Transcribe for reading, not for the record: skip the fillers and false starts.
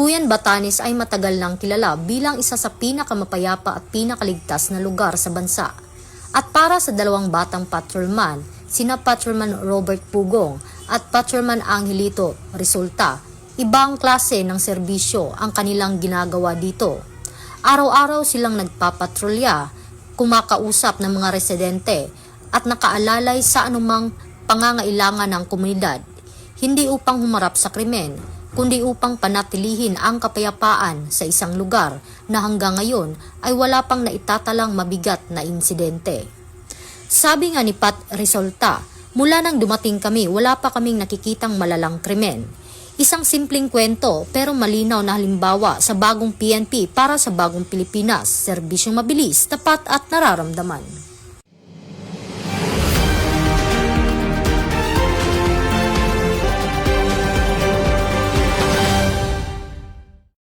Cagayan, Batanes ay matagal nang kilala bilang isa sa pinakamapayapa at pinakaligtas na lugar sa bansa. At para sa dalawang batang patrolman, sina Patrolman Robert Pugong at Patrolman Angelito Resulta, ibang klase ng serbisyo ang kanilang ginagawa dito. Araw-araw silang nagpapatrolya, kumakausap ng mga residente at nakaalalay sa anumang pangangailangan ng komunidad, hindi upang humarap sa krimen, kundi upang panatilihin ang kapayapaan sa isang lugar na hanggang ngayon ay wala pang naitatalang mabigat na insidente. Sabi nga ni Pat Resulta, mula nang dumating kami wala pa kaming nakikitang malalang krimen. Isang simpleng kwento pero malinaw na halimbawa sa bagong PNP para sa bagong Pilipinas, serbisyong mabilis, tapat at nararamdaman.